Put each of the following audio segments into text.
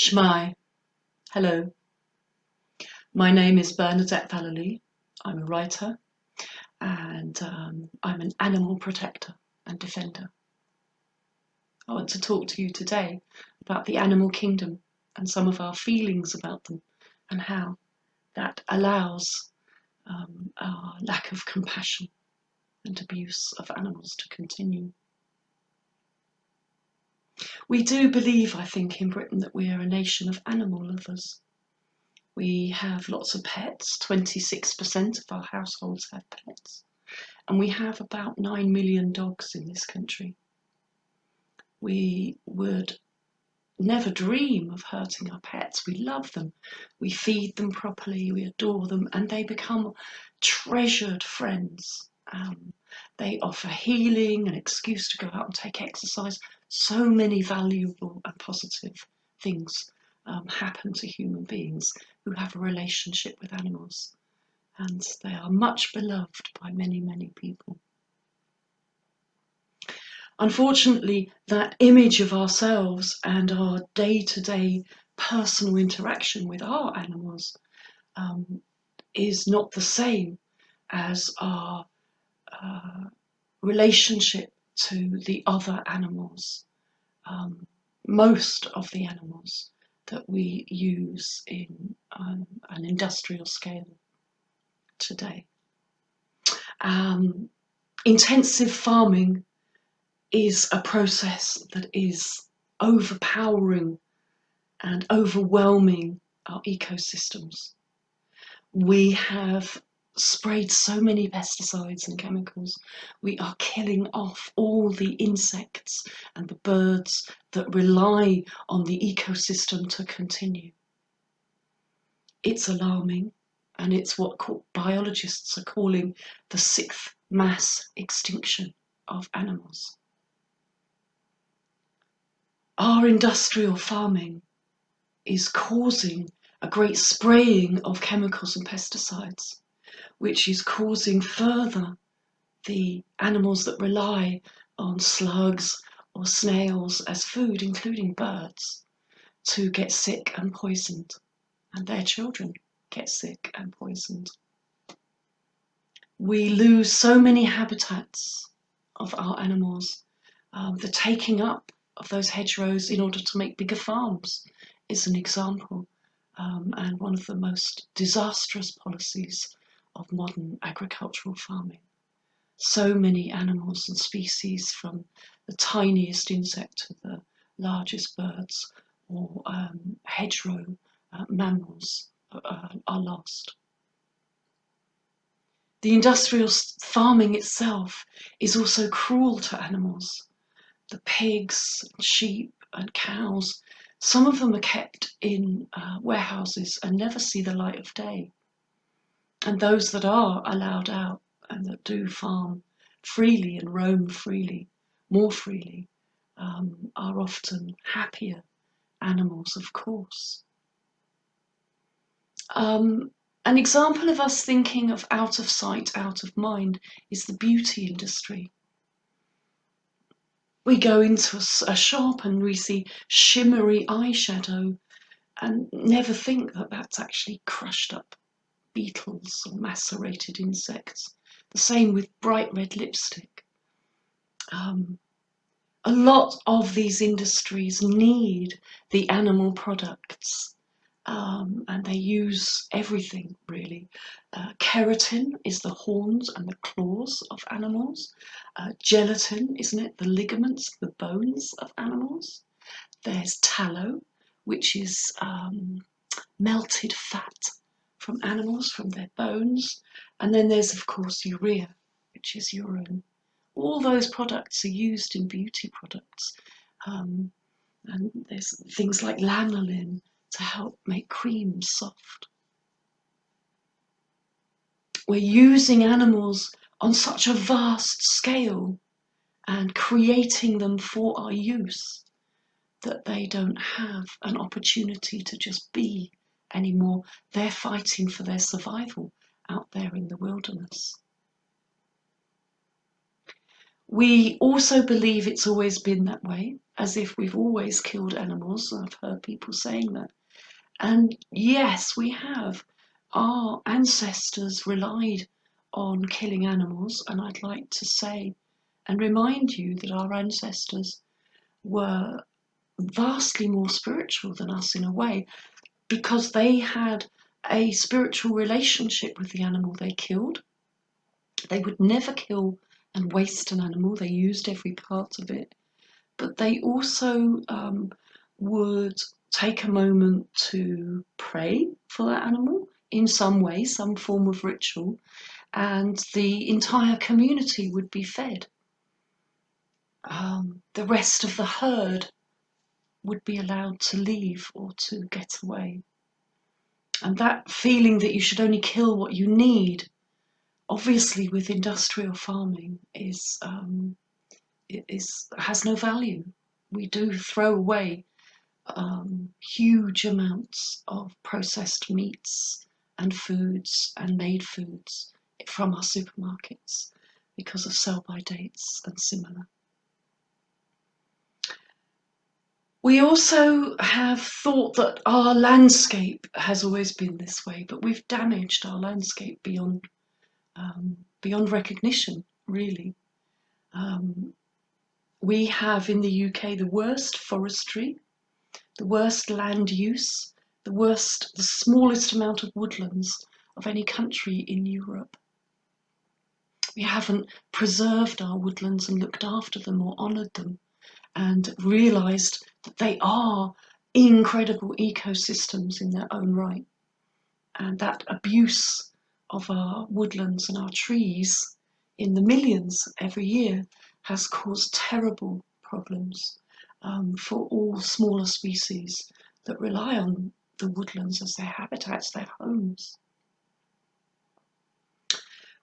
Shmai. Hello, my name is Bernadette Vallely. I'm a writer and I'm an animal protector and defender. I want to talk to you today about the animal kingdom and some of our feelings about them and how that allows our lack of compassion and abuse of animals to continue. We do believe, I think, in Britain that we are a nation of animal lovers. We have lots of pets, 26% of our households have pets, and we have about 9 million dogs in this country. We would never dream of hurting our pets. We love them, we feed them properly, we adore them, and they become treasured friends. They offer healing, an excuse to go out and take exercise. So many valuable and positive things happen to human beings who have a relationship with animals, and they are much beloved by many, many people. Unfortunately, that image of ourselves and our day-to-day personal interaction with our animals is not the same as our relationship to the other animals, most of the animals that we use in an industrial scale today. Intensive farming is a process that is overpowering and overwhelming our ecosystems. We have sprayed so many pesticides and chemicals. We are killing off all the insects and the birds that rely on the ecosystem to continue. It's alarming, and it's what biologists are calling the sixth mass extinction of animals. Our industrial farming is causing a great spraying of chemicals and pesticides, which is causing further the animals that rely on slugs or snails as food, including birds, to get sick and poisoned, and their children get sick and poisoned. We lose so many habitats of our animals. The taking up of those hedgerows in order to make bigger farms is an example, and one of the most disastrous policies of modern agricultural farming. So many animals and species, from the tiniest insect to the largest birds or hedgerow mammals, are lost. The industrial farming itself is also cruel to animals. The pigs, sheep and cows, some of them are kept in warehouses and never see the light of day. And those that are allowed out and that do farm freely and roam freely, more freely, are often happier animals, of course. An example of us thinking of out of sight, out of mind is the beauty industry. We go into a shop and we see shimmery eyeshadow and never think that that's actually crushed up beetles or macerated insects. The same with bright red lipstick. A lot of these industries need the animal products, and they use everything really. Keratin is the horns and the claws of animals. Gelatin, isn't it? The ligaments, the bones of animals. There's tallow, which is melted fat from animals, from their bones. And then there's, of course, urea, which is urine. All those products are used in beauty products. And there's things like lanolin to help make creams soft. We're using animals on such a vast scale and creating them for our use that they don't have an opportunity to just be anymore. They're fighting for their survival out there in the wilderness. We also believe it's always been that way, as if we've always killed animals. I've heard people saying that. And yes, we have. Our ancestors relied on killing animals, and I'd like to say and remind you that our ancestors were vastly more spiritual than us in a way, because they had a spiritual relationship with the animal they killed. They would never kill and waste an animal, they used every part of it. But they also would take a moment to pray for that animal in some way, some form of ritual, and the entire community would be fed. The rest of the herd would be allowed to leave or to get away. And that feeling that you should only kill what you need, obviously with industrial farming, has no value. We do throw away huge amounts of processed meats and foods and made foods from our supermarkets because of sell-by dates and similar. We also have thought that our landscape has always been this way, but we've damaged our landscape beyond recognition, really. We have in the UK the worst forestry, the worst land use, the smallest amount of woodlands of any country in Europe. We haven't preserved our woodlands and looked after them or honoured them and realised that they are incredible ecosystems in their own right. And that abuse of our woodlands and our trees in the millions every year has caused terrible problems for all smaller species that rely on the woodlands as their habitats, their homes.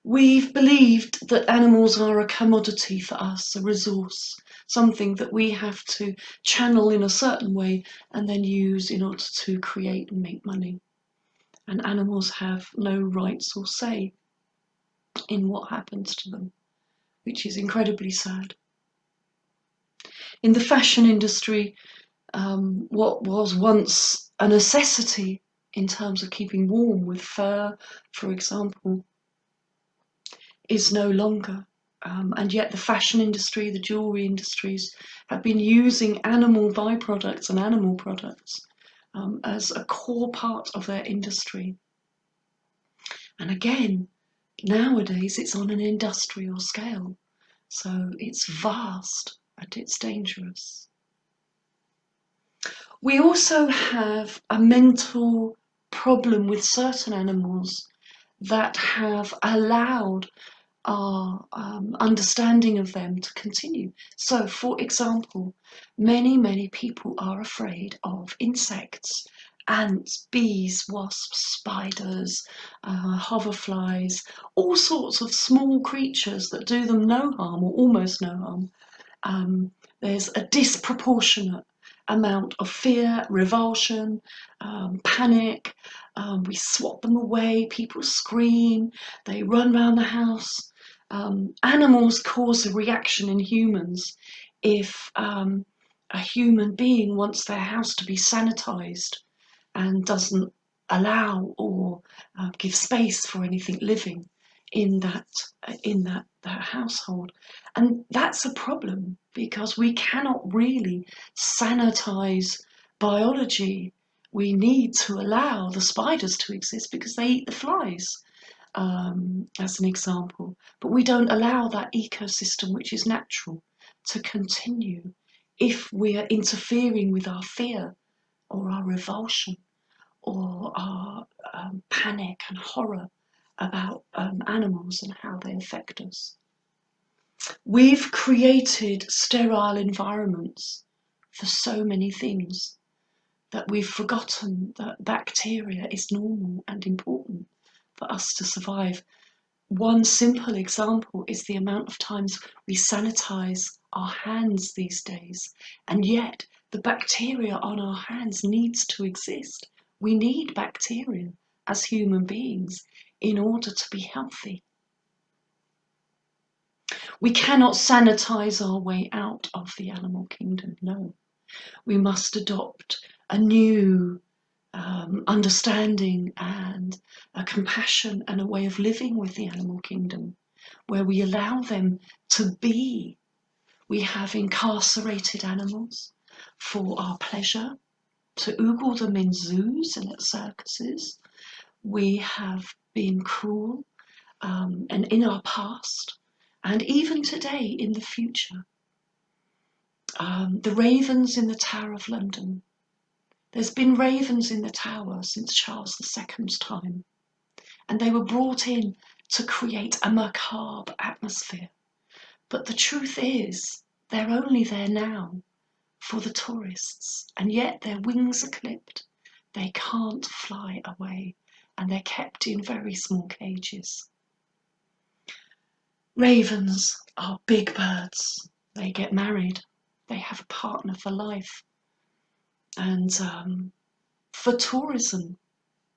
We've believed that animals are a commodity for us, a resource, something that we have to channel in a certain way and then use in order to create and make money. And animals have no rights or say in what happens to them, which is incredibly sad. In the fashion industry, what was once a necessity in terms of keeping warm with fur, for example, is no longer. And yet the fashion industry, the jewellery industries have been using animal byproducts and animal products as a core part of their industry. And again, nowadays it's on an industrial scale, so it's vast and it's dangerous. We also have a mental problem with certain animals that have allowed our understanding of them to continue. So, for example, many people are afraid of insects, ants, bees, wasps, spiders, hoverflies, all sorts of small creatures that do them no harm or almost no harm. There's a disproportionate amount of fear, revulsion, panic. We swat them away, people scream, they run around the house. Animals cause a reaction in humans if a human being wants their house to be sanitized and doesn't allow or give space for anything living in that household. And that's a problem because we cannot really sanitize biology. We need to allow the spiders to exist because they eat the flies, as an example. But we don't allow that ecosystem, which is natural, to continue if we are interfering with our fear or our revulsion or our panic and horror about animals and how they affect us. We've created sterile environments for so many things that we've forgotten that bacteria is normal and important for us to survive. One simple example is the amount of times we sanitize our hands these days, and yet the bacteria on our hands needs to exist. We need bacteria as human beings in order to be healthy. We cannot sanitize our way out of the animal kingdom, no. We must adopt a new understanding and a compassion and a way of living with the animal kingdom, where we allow them to be. We have incarcerated animals for our pleasure, to oogle them in zoos and at circuses. We have been cruel, and in our past, and even today in the future. The ravens in the Tower of London. There's been ravens in the tower since Charles II's time, and they were brought in to create a macabre atmosphere. But the truth is, they're only there now for the tourists, and yet their wings are clipped. They can't fly away, and they're kept in very small cages. Ravens are big birds. They get married. They have a partner for life. And for tourism,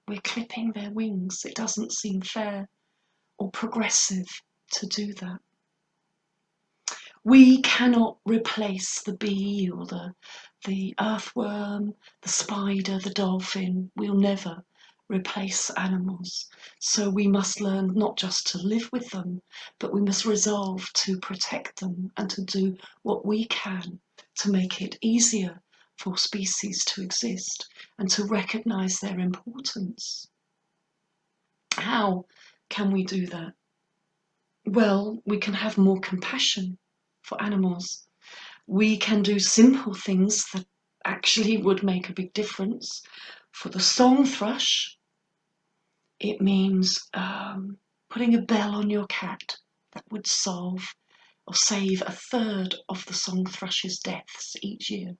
we're clipping their wings. It doesn't seem fair or progressive to do that. We cannot replace the bee or the earthworm, the spider, the dolphin. We'll never replace animals. So we must learn not just to live with them, but we must resolve to protect them and to do what we can to make it easier for species to exist and to recognize their importance. How can we do that? Well, we can have more compassion for animals. We can do simple things that actually would make a big difference. For the song thrush, it means putting a bell on your cat. That would solve or save a third of the song thrush's deaths each year.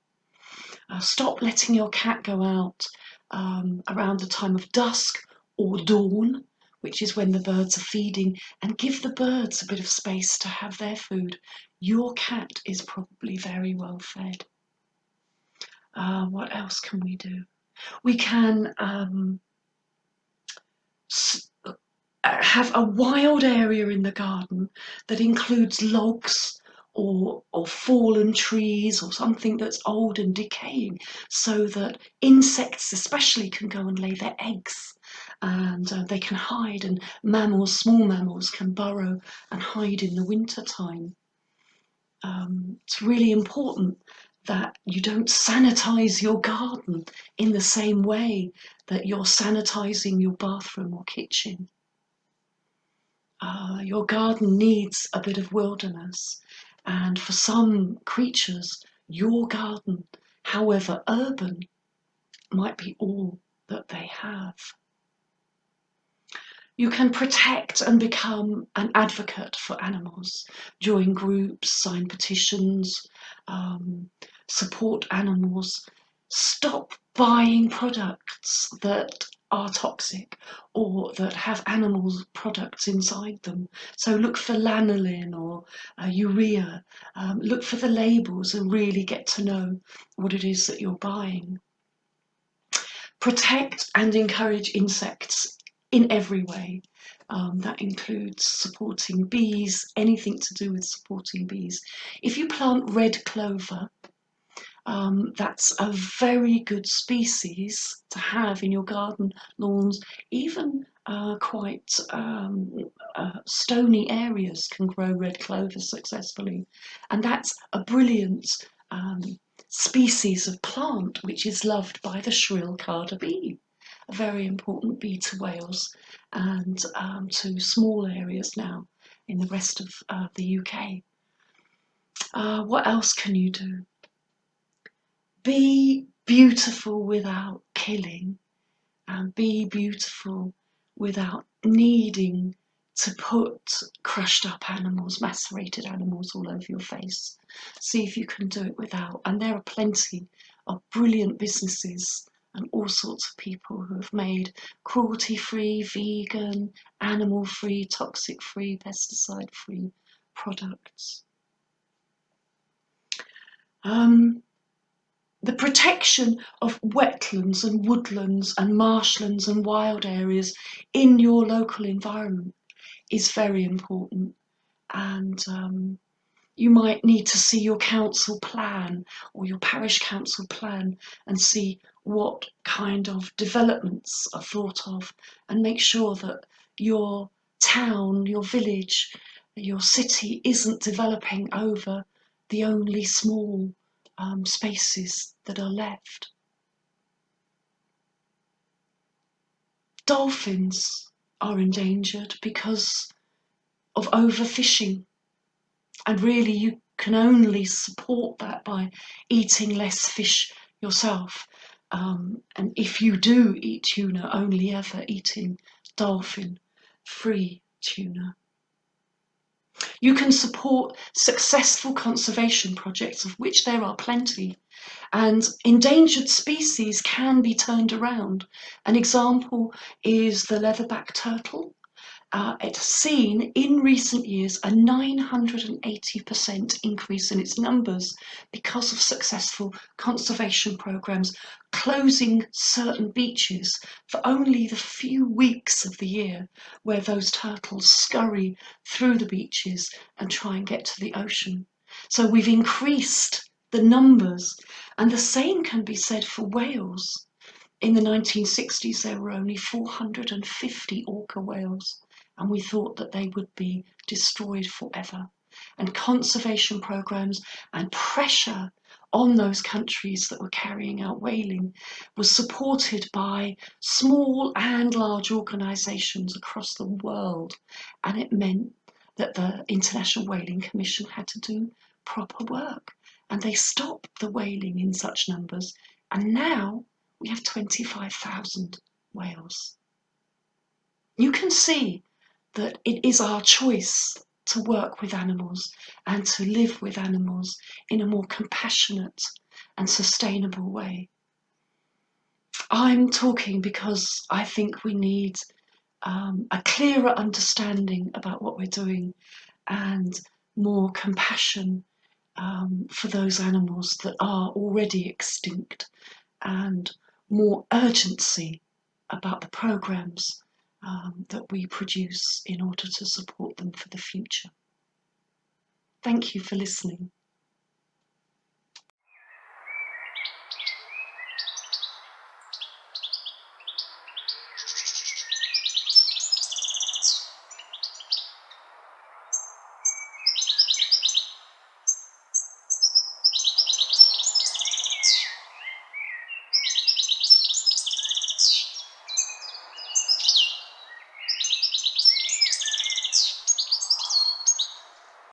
Stop letting your cat go out around the time of dusk or dawn, which is when the birds are feeding, and give the birds a bit of space to have their food. Your cat is probably very well fed. What else can we do? We can have a wild area in the garden that includes logs or fallen trees or something that's old and decaying, so that insects especially can go and lay their eggs, and they can hide, and mammals, small mammals, can burrow and hide in the winter time. It's really important that you don't sanitize your garden in the same way that you're sanitizing your bathroom or kitchen. Your garden needs a bit of wilderness, and for some creatures, your garden, however urban, might be all that they have. You can protect and become an advocate for animals, join groups, sign petitions, support animals. Stop buying products that are toxic or that have animal products inside them. So look for lanolin or urea. Look for the labels and really get to know what it is that you're buying. Protect and encourage insects in every way. That includes supporting bees, anything to do with supporting bees. If you plant red clover, that's a very good species to have in your garden, lawns. Even quite stony areas can grow red clover successfully. And that's a brilliant species of plant which is loved by the shrill carder bee, a very important bee to Wales and to small areas now in the rest of the UK. What else can you do? Be beautiful without killing, and be beautiful without needing to put crushed up animals, macerated animals all over your face. See if you can do it without. And there are plenty of brilliant businesses and all sorts of people who have made cruelty-free, vegan, animal-free, toxic-free, pesticide-free products. The protection of wetlands and woodlands and marshlands and wild areas in your local environment is very important. and you might need to see your council plan or your parish council plan and see what kind of developments are thought of, and make sure that your town, your village, your city isn't developing over the only small spaces that are left. Dolphins are endangered because of overfishing, and really you can only support that by eating less fish yourself. And if you do eat tuna, only ever eating dolphin-free tuna. You can support successful conservation projects, of which there are plenty, and endangered species can be turned around. An example is the leatherback turtle. It's seen in recent years a 980% increase in its numbers because of successful conservation programs closing certain beaches for only the few weeks of the year where those turtles scurry through the beaches and try and get to the ocean. So we've increased the numbers, and the same can be said for whales. In the 1960s, there were only 450 orca whales, and we thought that they would be destroyed forever. And conservation programs and pressure on those countries that were carrying out whaling was supported by small and large organisations across the world. And it meant that the International Whaling Commission had to do proper work. And they stopped the whaling in such numbers. And now we have 25,000 whales. You can see that it is our choice to work with animals and to live with animals in a more compassionate and sustainable way. I'm talking because I think we need a clearer understanding about what we're doing and more compassion for those animals that are already extinct, and more urgency about the programs that we produce in order to support them for the future. Thank you for listening.